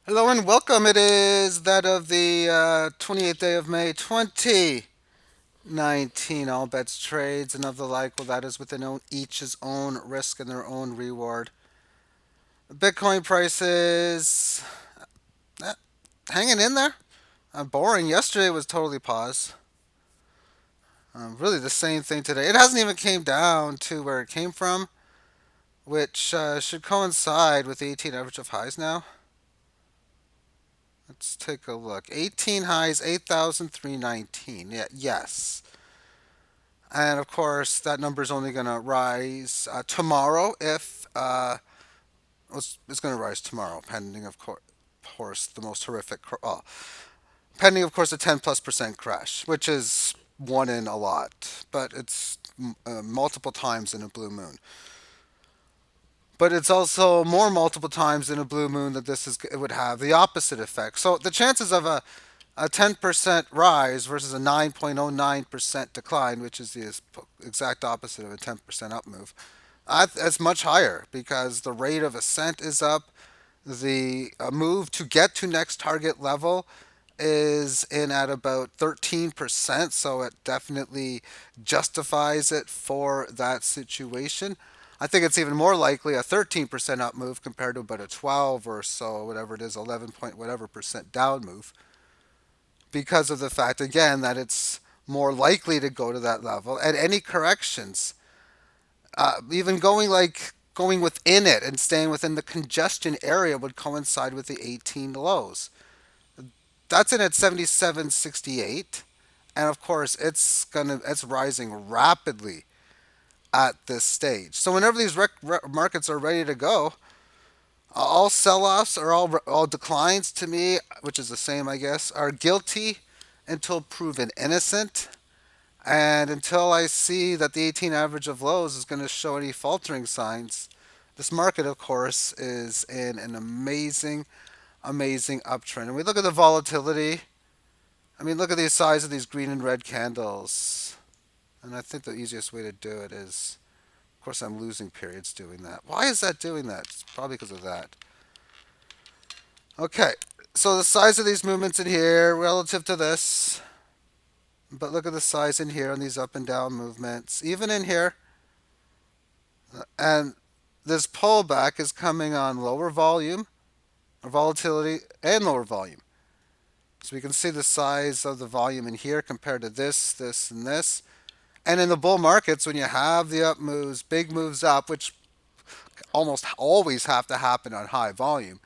Hello and welcome. It is that of the 28th day of May 2019. All bets, trades, and of the like. Well, that is within each his own risk and their own reward. Bitcoin prices eh, hanging in there. Boring. Yesterday was totally pause. Really the same thing today. It hasn't even came down to where it came from, which should coincide with the 18 average of highs now. Let's take a look. 18 highs, 8,319. Yeah, yes. And of course, that number is only going to rise tomorrow if it's going to rise tomorrow, pending, of course, the most horrific, pending, of course, a 10+% crash, which is one in a lot, but it's multiple times in a blue moon. But it's also more multiple times in a blue moon that it would have the opposite effect. So the chances of a 10% rise versus a 9.09% decline, which is the exact opposite of a 10% up move, it's much higher because the rate of ascent is up. The move to get to next target level is in at about 13%, so it definitely justifies it for that situation. I think it's even more likely a 13% up move compared to about a 12 or so, whatever it is, 11 point whatever percent down move, because of the fact, again, that it's more likely to go to that level. And any corrections, even going within it and staying within the congestion area, would coincide with the 18 lows. That's in at 77.68, and of course it's rising rapidly at this stage. So whenever these markets are ready to go, all sell-offs or all declines to me, which is the same, I guess, are guilty until proven innocent. And until I see that the 18 average of lows is going to show any faltering signs, this market, of course, is in an amazing, amazing uptrend. And we look at the volatility. I mean, look at the size of these green and red candles. And I think the easiest way to do it is, of course, I'm losing periods doing that. Why is that doing that? It's probably because of that. Okay, so the size of these movements in here relative to this, but look at the size in here on these up and down movements. Even in here, and this pullback is coming on lower volume, or volatility, and lower volume. So we can see the size of the volume in here compared to this, this, and this. And in the bull markets, when you have the up moves, big moves up, which almost always have to happen on high volume,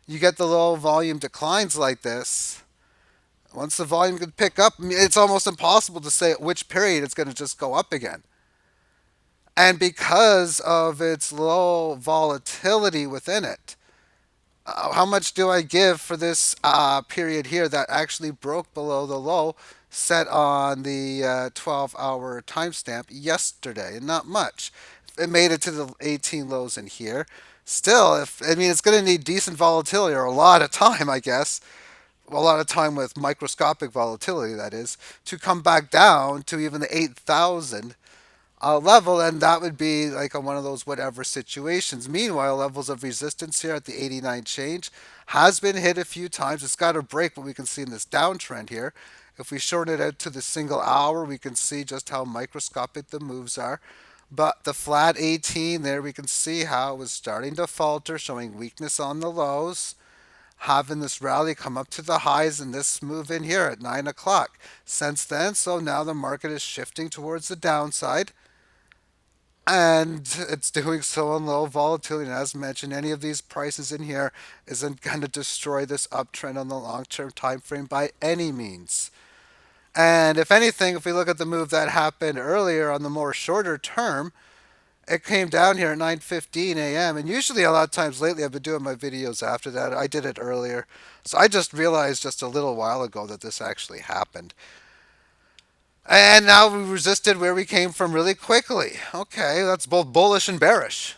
you get the low volume declines like this. Once the volume can pick up, it's almost impossible to say at which period it's going to just go up again. And because of its low volatility within it, how much do I give for this period here that actually broke below the low set on the 12-hour timestamp yesterday? Not much. It made it to the 18 lows in here. Still, if I mean, it's going to need decent volatility or a lot of time, I guess. A lot of time with microscopic volatility, that is, to come back down to even the 8,000 level, and that would be like a, one of those whatever situations. Meanwhile, levels of resistance here at the 89 change has been hit a few times. It's got to break what we can see in this downtrend here. If we shorten it out to the single hour, we can see just how microscopic the moves are. But the flat 18 there, we can see how it was starting to falter, showing weakness on the lows, having this rally come up to the highs and this move in here at 9 o'clock. Since then, so now the market is shifting towards the downside, and it's doing so on low volatility. And as mentioned, any of these prices in here isn't going to destroy this uptrend on the long-term time frame by any means. And if anything, if we look at the move that happened earlier on the more shorter term, it came down here at 9:15 a.m. And usually, a lot of times lately, I've been doing my videos after that. I did it earlier, so I just realized just a little while ago that this actually happened. And now we resisted where we came from really quickly. Okay, that's both bullish and bearish.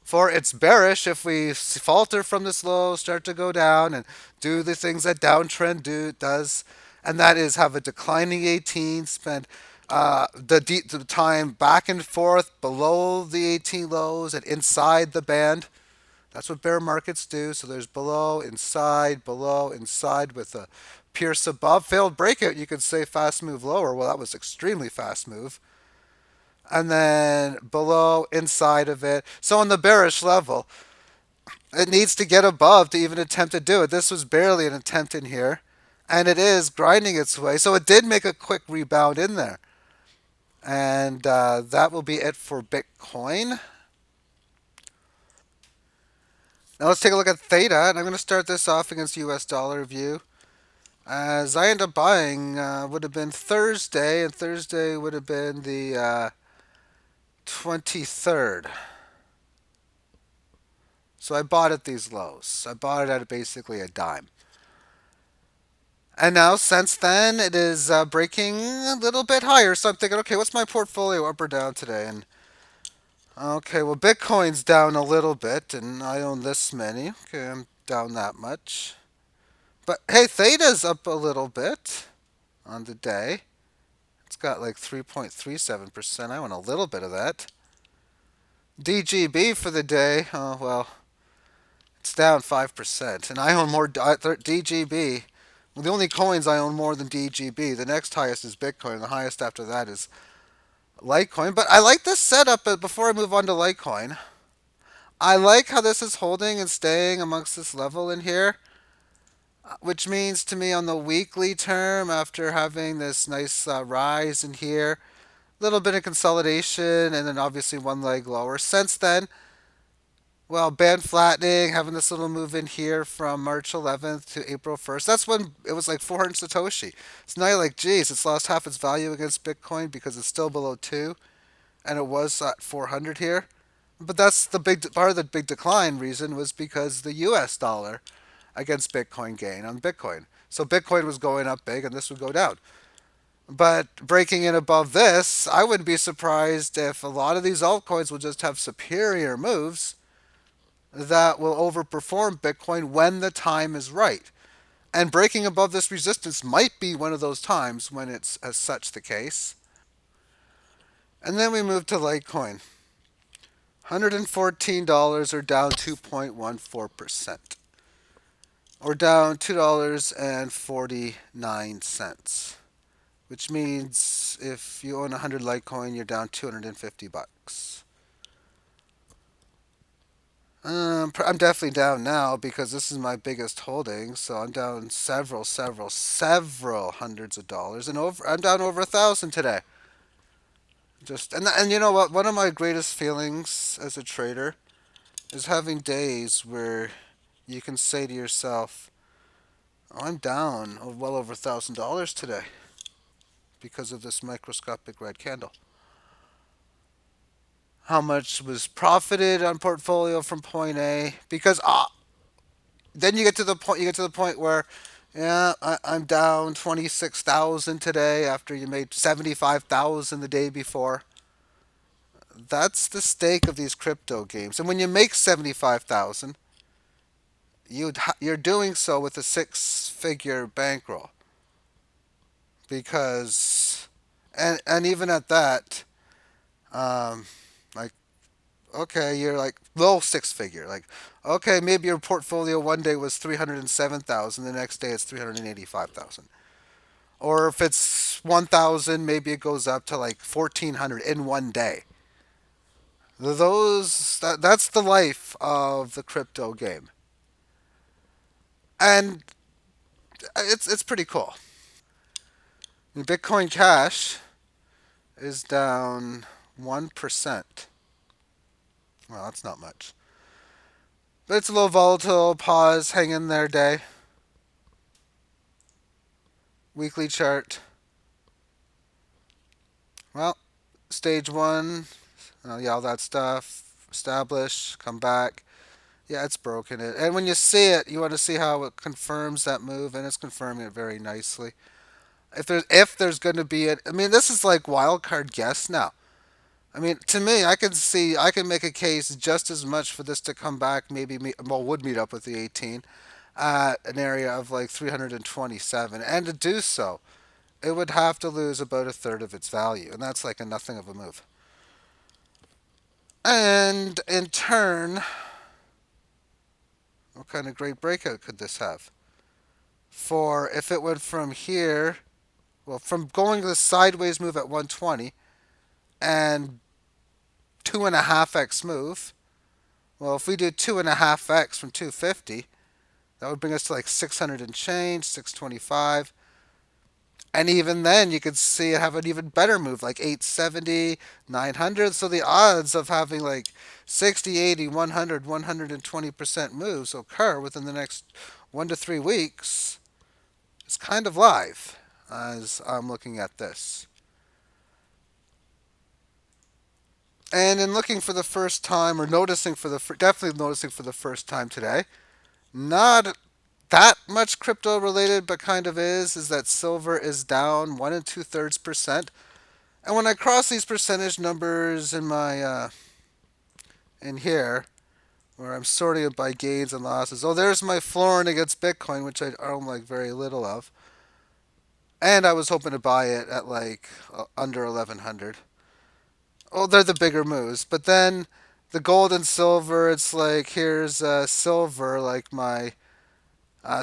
For it's bearish if we falter from this low, start to go down, and do the things that downtrend does, and that is have a declining 18, spend the time back and forth below the 18 lows and inside the band. That's what bear markets do. So there's below, inside with a pierce above. Failed breakout, you could say fast move lower. Well, that was extremely fast move. And then below, inside of it. So on the bearish level, it needs to get above to even attempt to do it. This was barely an attempt in here. And it is grinding its way. So it did make a quick rebound in there. And that will be it for Bitcoin. Now let's take a look at Theta. And I'm going to start this off against US dollar view. As I end up buying would have been Thursday, and Thursday would have been the 23rd. So I bought at these lows. I bought it at basically a dime. And now, since then, it is breaking a little bit higher. So I'm thinking, okay, what's my portfolio up or down today? And okay, well, Bitcoin's down a little bit, and I own this many. Okay, I'm down that much. But hey, Theta's up a little bit on the day. It's got like 3.37%. I own a little bit of that. DGB for the day, oh, well, it's down 5%. And I own more DGB. Well, the only coins I own more than DGB. The next highest is Bitcoin. The highest after that is Litecoin. But I like this setup. But before I move on to Litecoin, I like how this is holding and staying amongst this level in here, which means to me on the weekly term, after having this nice rise in here, a little bit of consolidation, and then obviously one leg lower. Since then, well, band flattening, having this little move in here from March 11th to April 1st. That's when it was like 400 Satoshi. So now you're like, geez, it's lost half its value against Bitcoin because it's still below 2, and it was at 400 here. But that's the big part of the big decline reason was because the US dollar against Bitcoin gain on Bitcoin. So Bitcoin was going up big and this would go down. But breaking in above this, I wouldn't be surprised if a lot of these altcoins will just have superior moves that will overperform Bitcoin when the time is right. And breaking above this resistance might be one of those times when it's as such the case. And then we move to Litecoin. $114 or down 2.14%. Or down $2.49. Which means if you own 100 Litecoin, you're down 250 bucks. I'm definitely down now because this is my biggest holding, so I'm down several hundreds of dollars, and I'm down over 1,000 today. And you know what? One of my greatest feelings as a trader is having days where you can say to yourself, oh, "I'm down well over $1,000 today because of this microscopic red candle." How much was profited on portfolio from point A? Because then you get to the point where yeah, I'm down 26,000 today after you made 75,000 the day before. That's the stake of these crypto games. And when you make 75,000, you're doing so with a six-figure bankroll because and even at that, um, like okay, you're like low six figure. Like, okay, maybe your portfolio one day was 307,000, the next day it's 385,000. Or if it's 1,000, maybe it goes up to like 1,400 in one day. That's the life of the crypto game, and it's pretty cool. Bitcoin Cash is down 1%. Well, that's not much, but it's a little volatile. Pause, hang in there, day. Weekly chart. Well, stage one, yeah, all that stuff. Establish, come back. Yeah, it's broken it. And when you see it, you want to see how it confirms that move, and it's confirming it very nicely. If there's going to be it, I mean, this is like wild card guess now. I mean, to me, I can make a case just as much for this to come back. Maybe would meet up with the 18 at an area of like 327, and to do so, it would have to lose about a third of its value, and that's like a nothing of a move. And in turn, What kind of great breakout could this have? For if it went from here, well, from going the sideways move at 120 and 2.5x move, well, if we do 2.5x from 250, that would bring us to like 600 and change, 625. And even then, you could see it have an even better move, like 870, 900. So the odds of having like 60, 80, 100, 120% moves occur within the next 1 to 3 weeks is kind of live as I'm looking at this. And in looking for the first time, or noticing for the definitely noticing for the first time today, not that much crypto related, but kind of is that silver is down 1 and 2/3%. And when I cross these percentage numbers in my in here, where I'm sorting it by gains and losses, oh, there's my flooring against Bitcoin, which I own like very little of, and I was hoping to buy it at like under 1100. Oh, they're the bigger moves, but then the gold and silver, it's like here's silver, like my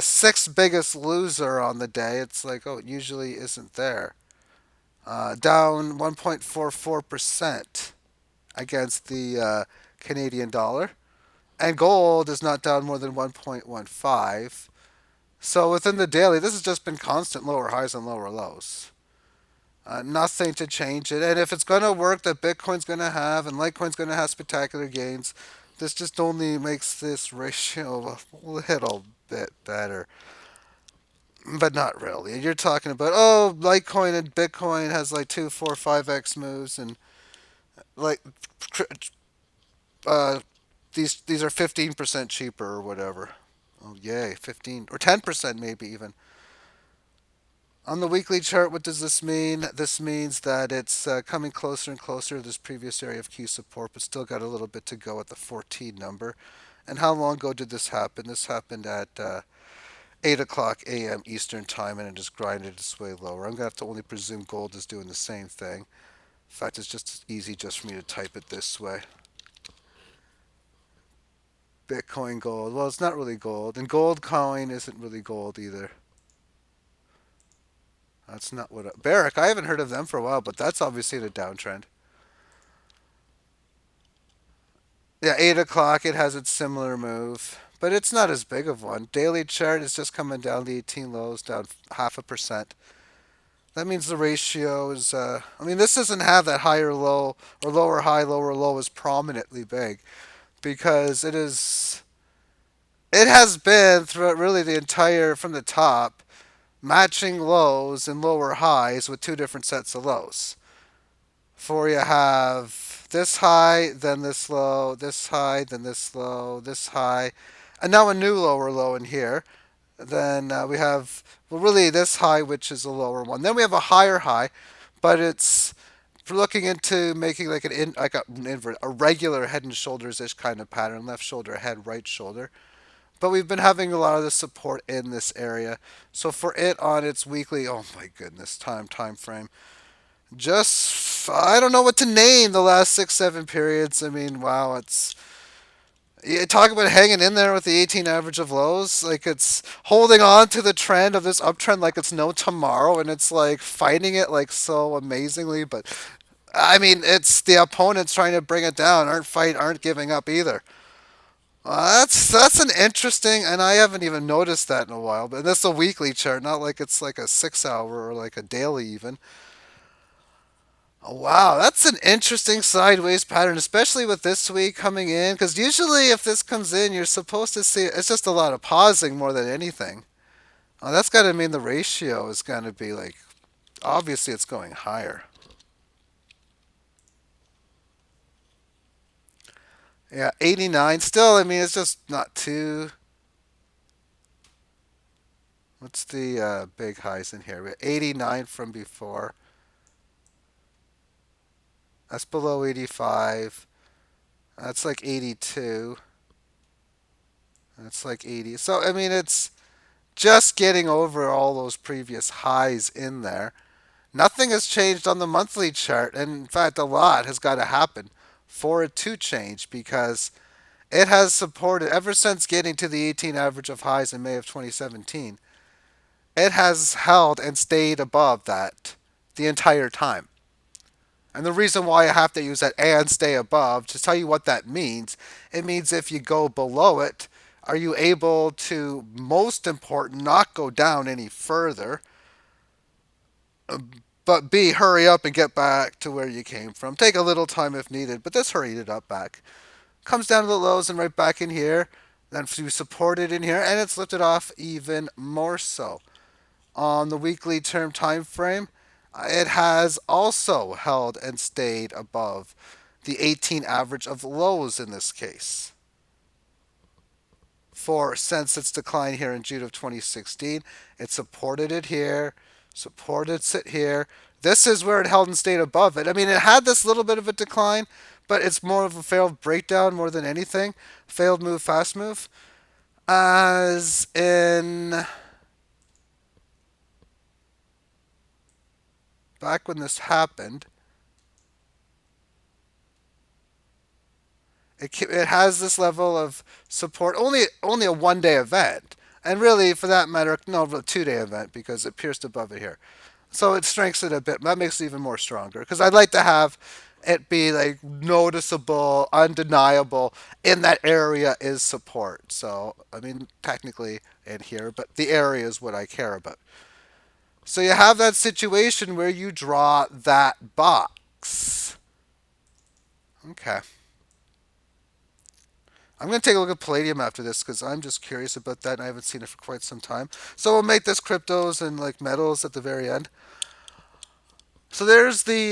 sixth biggest loser on the day. It's like, oh, it usually isn't there. Down 1.44% against the Canadian dollar. And gold is not down more than 1.15. So within the daily, this has just been constant lower highs and lower lows. Nothing to change it. And if it's going to work that Bitcoin's going to have and Litecoin's going to have spectacular gains, this just only makes this ratio a little bit better. But not really. You're talking about, oh, Litecoin and Bitcoin has like 2, 4, 5x moves, and like uh, these are 15% cheaper or whatever. Oh yay, 15 or 10% maybe even. On the weekly chart, what does this mean? This means that it's coming closer and closer to this previous area of key support, but still got a little bit to go at the 14 number. And how long ago did this happen? This happened at 8 o'clock a.m. Eastern Time, and it just grinded its way lower. I'm going to have to only presume gold is doing the same thing. In fact, it's just easy just for me to type it this way. Bitcoin gold. Well, it's not really gold. And gold coin isn't really gold either. That's not what. Barrick, I haven't heard of them for a while, but that's obviously in a downtrend. Yeah, 8 o'clock, it has its similar move. But it's not as big of one. Daily chart is just coming down the 18 lows, down 0.5%. That means the ratio is, I mean, this doesn't have that higher low or lower high, lower low as prominently big because it has been throughout really the entire, from the top, matching lows and lower highs with two different sets of lows. For you have this high, then this low, this high, then this low, this high, and now a new lower low in here. Then we have, well, really this high, which is a lower one. Then we have a higher high, but it's looking into making like an invert, a regular head and shoulders ish kind of pattern, left shoulder, head, right shoulder. But we've been having a lot of the support in this area. So for it on its weekly, oh my goodness, time frame, just I don't know what to name the last 6, 7 periods. I mean, wow, it's you talk about hanging in there with the 18 average of lows. Like it's holding on to the trend of this uptrend like it's no tomorrow, and it's like fighting it like so amazingly. But I mean, it's the opponents trying to bring it down, aren't giving up either. That's an interesting, and I haven't even noticed that in a while. But that's a weekly chart, not like it's like a 6 hour or like a daily even. Oh, wow, that's an interesting sideways pattern, especially with this week coming in. Because usually, if this comes in, you're supposed to see it's just a lot of pausing more than anything. Oh, that's got to mean the ratio is going to be like obviously it's going higher. Yeah, 89. Still, I mean, it's just not too. What's the big highs in here? We 89 from before. That's below 85. That's like 82. That's like 80. So, I mean, it's just getting over all those previous highs in there. Nothing has changed on the monthly chart. And in fact, a lot has got to happen for it to change because It has supported ever since getting to the 18 average of highs in May of 2017. It has held and stayed above that the entire time. And the reason why I have to use that and stay above, to tell you what that means, it means if you go below it, are you able to, most important, not go down any further, but B, hurry up and get back to where you came from. Take a little time if needed, but this hurried it up back. Comes down to the lows and right back in here. Then we support it in here, and it's lifted off even more so. On the weekly term time frame, it has also held and stayed above the 18 average of lows in this case. For since its decline here in June of 2016, it supported it here, supported it here. This is where it held and stayed above it. I mean, it had this little bit of a decline, but it's more of a failed breakdown more than anything. Failed move, fast move. As in back when this happened, it has this level of support. Only a 1 day event, and really for that matter, no, a 2 day event because it pierced above it here. So it strengthens it a bit. That makes it even more stronger because I'd like to have it be like noticeable, undeniable in that area is support. So I mean technically in here, but the area is what I care about. So you have that situation where you draw that box. Okay. I'm going to take a look at Palladium after this because I'm just curious about that and I haven't seen it for quite some time. So we'll make this cryptos and like metals at the very end. So there's the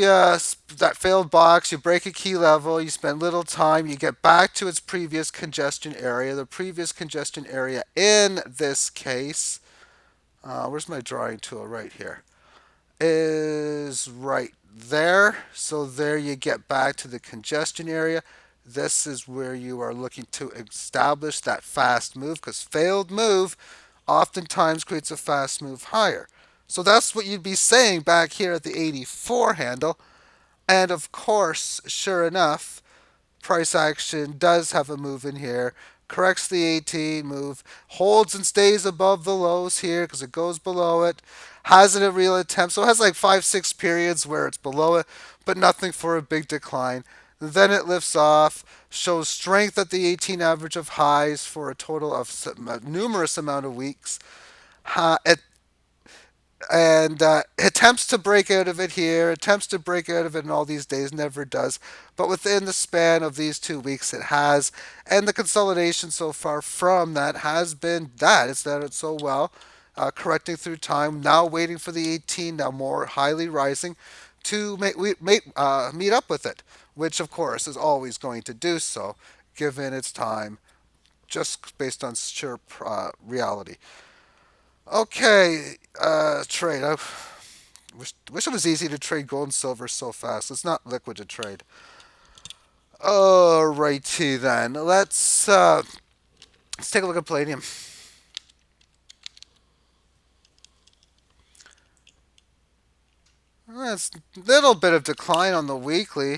that failed box. You break a key level. You spend little time. You get back to its previous congestion area. The previous congestion area in this case, where's my drawing tool? Right here. Is right there. So there you get back to the congestion area. This is where you are looking to establish that fast move because failed move oftentimes creates a fast move higher. So that's what you'd be saying back here at the 84 handle. And of course, sure enough, price action does have a move in here. Corrects the 18 move, holds and stays above the lows here because it goes below it. Hasn't a real attempt, so it has like 5, 6 periods where it's below it, but nothing for a big decline. Then it lifts off, shows strength at the 18 average of highs for a total of numerous amount of weeks. It and attempts to break out of it here, attempts to break out of it in all these days, never does. But within the span of these 2 weeks, it has. And the consolidation so far from that has been that. It's done it so well, correcting through time, now waiting for the 18, now more highly rising to meet up with it, which of course is always going to do so given its time, just based on sheer reality. Okay, trade. I wish it was easy to trade gold and silver so fast. It's not liquid to trade. Alrighty then. Let's take a look at palladium. That's a little bit of decline on the weekly.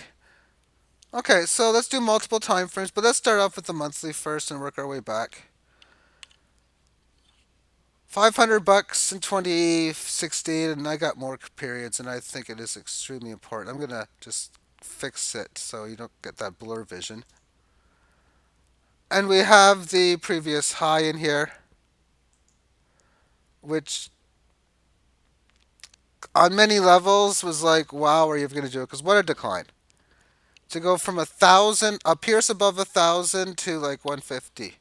Okay, so let's do multiple time frames, but let's start off with the monthly first and work our way back. $500 in 2016, and I got more periods, and I think it is extremely important. I'm gonna just fix it so you don't get that blur vision. And we have the previous high in here, which on many levels was like, wow, are you ever gonna do it? Because what a decline to go from 1,000, a pierce above 1,000 to like 150.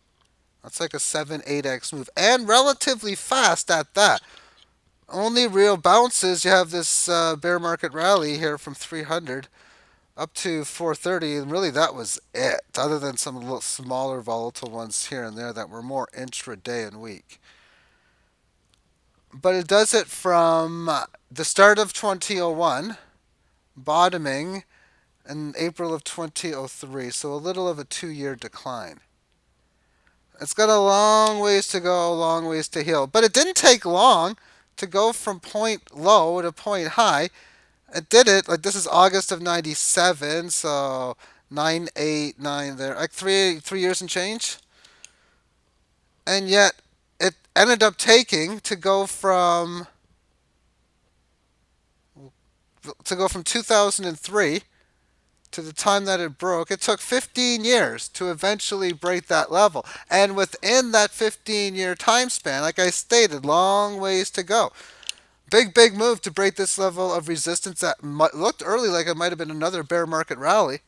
That's like a 7, 8x move, and relatively fast at that. Only real bounces, you have this bear market rally here from 300 up to 430, and really that was it, other than some little smaller volatile ones here and there that were more intraday and week. But it does it from the start of 2001, bottoming in April of 2003, so a little of a 2 year decline. It's got a long ways to go, a long ways to heal. But it didn't take long to go from point low to point high. It did it, like this is August of 97, so 989 there, like 3 years and change, and yet it ended up taking to go from 2003 to the time that it broke. It took 15 years to eventually break that level, and within that 15-year time span, like I stated, long ways to go. Big move to break this level of resistance that looked early like it might have been another bear market rally.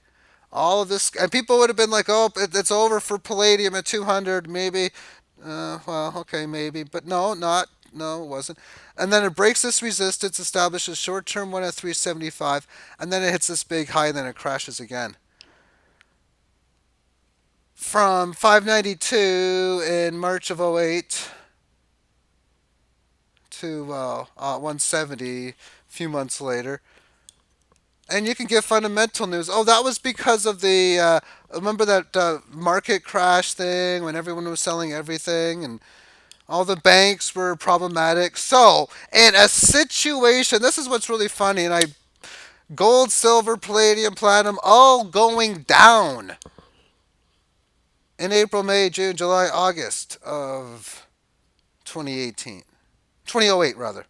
All of this, and people would have been like, "Oh, it's over for palladium at 200, maybe." Well, okay, maybe, but no, not. No, it wasn't. And then it breaks this resistance, establishes short-term one at 375, and then it hits this big high, and then it crashes again. From 592 in March of '08 to 170 a few months later. And you can get fundamental news. Oh, that was because of the remember that market crash thing when everyone was selling everything and all the banks were problematic. So, in a situation, this is what's really funny, and I gold, silver, palladium, platinum, all going down in April, May, June, July, August of 2018, 2008 rather.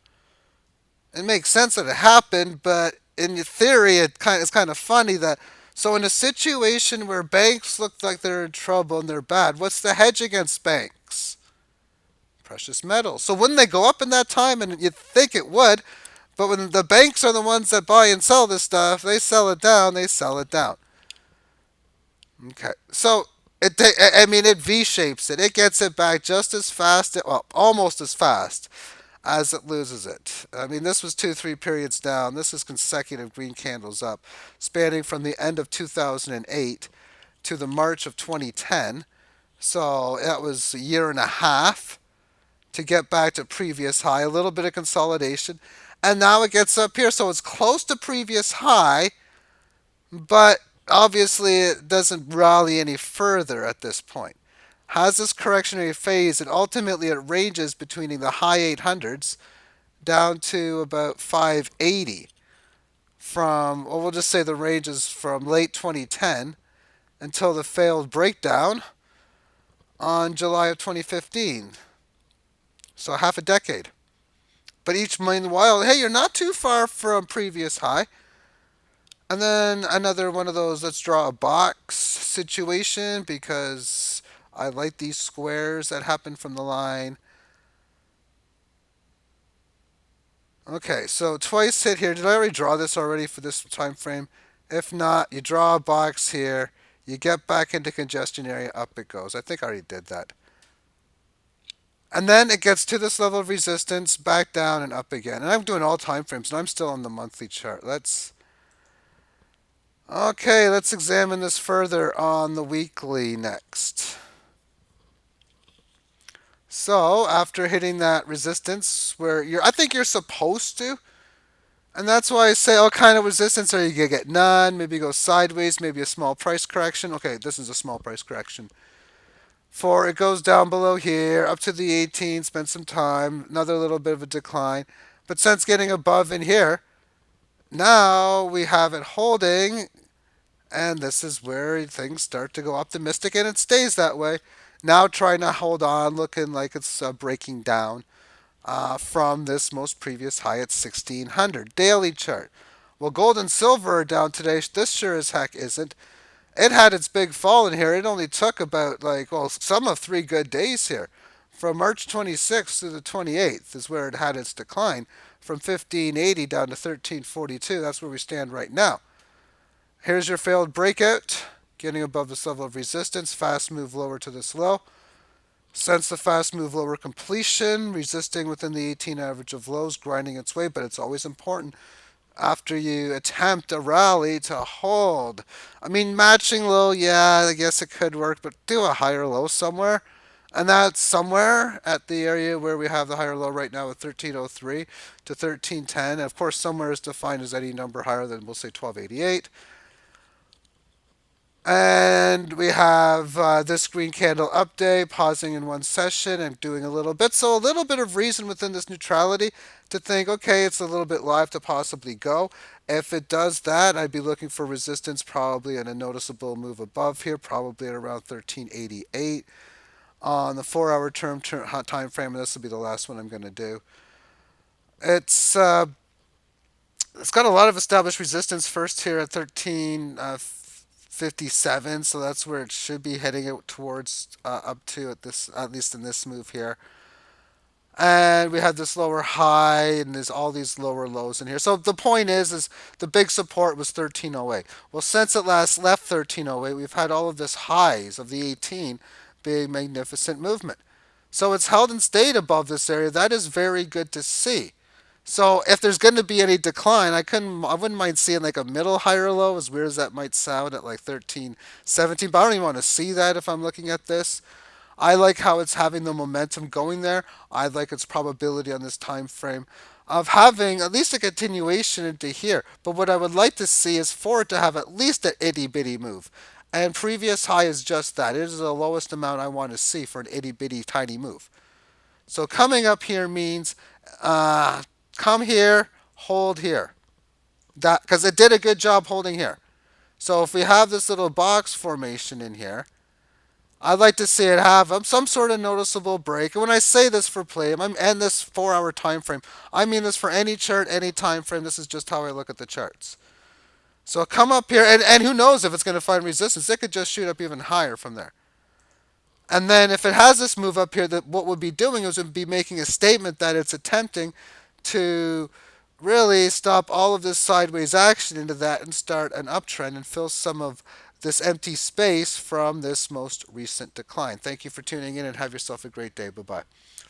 It makes sense that it happened, but in theory, it's kind of funny that. So in a situation where banks look like they're in trouble and they're bad, what's the hedge against banks? Precious metals. So wouldn't they go up in that time? And you'd think it would, but when the banks are the ones that buy and sell this stuff, they sell it down. They sell it down. Okay, so I mean, it V shapes it. It gets it back just as fast, well, almost as fast as it loses it. I mean, this was 2, 3 periods down. This is consecutive green candles up, spanning from the end of 2008 to the March of 2010. So that was a year and a half to get back to previous high, a little bit of consolidation. And now it gets up here. So it's close to previous high, but obviously it doesn't rally any further at this point. Has this correctionary phase, and ultimately it ranges between the high 800s down to about 580 from, well, we'll just say the range is from late 2010 until the failed breakdown on July of 2015. So half a decade. But each meanwhile, hey, you're not too far from previous high. And then another one of those let's draw a box situation because I like these squares that happen from the line. Okay, so twice hit here. Did I already draw this already for this time frame? If not, you draw a box here. You get back into congestion area, up it goes. I think I already did that. And then it gets to this level of resistance, back down and up again. And I'm doing all time frames, and I'm still on the monthly chart. Let's examine this further on the weekly next. So after hitting that resistance, where I think you're supposed to, and that's why I say, what kind of resistance are you gonna get? None. Maybe go sideways. Maybe a small price correction. Okay, this is a small price correction. For it goes down below here, up to the 18. Spend some time. Another little bit of a decline, but since getting above in here, now we have it holding, and this is where things start to go optimistic, and it stays that way. Now trying to hold on, looking like it's breaking down from this most previous high at 1600 daily chart. Well, gold and silver are down today. This sure as heck isn't. It had its big fall in here. It only took about some of 3 good days here. From March 26th to the 28th is where it had its decline from 1580 down to 1342. That's where we stand right now. Here's your failed breakout, getting above this level of resistance. Fast move lower to this low. Since the fast move lower completion, resisting within the 18 average of lows, grinding its way, but it's always important after you attempt a rally to hold. I mean, matching low, yeah, I guess it could work, but do a higher low somewhere. And that's somewhere at the area where we have the higher low right now at 1303 to 1310. And of course, somewhere is defined as any number higher than, we'll say, 1288. And we have this green candle update, pausing in one session and doing a little bit. So a little bit of reason within this neutrality to think, okay, it's a little bit live to possibly go. If it does that, I'd be looking for resistance probably in a noticeable move above here, probably at around 1388 on the 4 hour time frame. And this will be the last one I'm going to do. It's uh, it's got a lot of established resistance first here at 1357, so that's where it should be heading out towards up to at least in this move here. And we have this lower high, and there's all these lower lows in here. So the point is the big support was 1308. Well, since it last left 1308, we've had all of this highs of the 18 big magnificent movement. So it's held and stayed above this area. That is very good to see. So if there's going to be any decline, I wouldn't mind seeing like a middle higher low, as weird as that might sound, at like 1317. But I don't even want to see that if I'm looking at this. I like how it's having the momentum going there. I like its probability on this time frame of having at least a continuation into here. But what I would like to see is for it to have at least an itty bitty move. And previous high is just that. It is the lowest amount I want to see for an itty bitty tiny move. So coming up here means uh, come here, hold here. That because it did a good job holding here. So if we have this little box formation in here, I'd like to see it have some sort of noticeable break. And when I say this for play, and this 4 hour time frame, I mean this for any chart, any time frame. This is just how I look at the charts. So come up here, and who knows if it's going to find resistance? It could just shoot up even higher from there. And then if it has this move up here, that what we'd be doing is we'd be making a statement that it's attempting to really stop all of this sideways action into that and start an uptrend and fill some of this empty space from this most recent decline. Thank you for tuning in and have yourself a great day. Bye bye.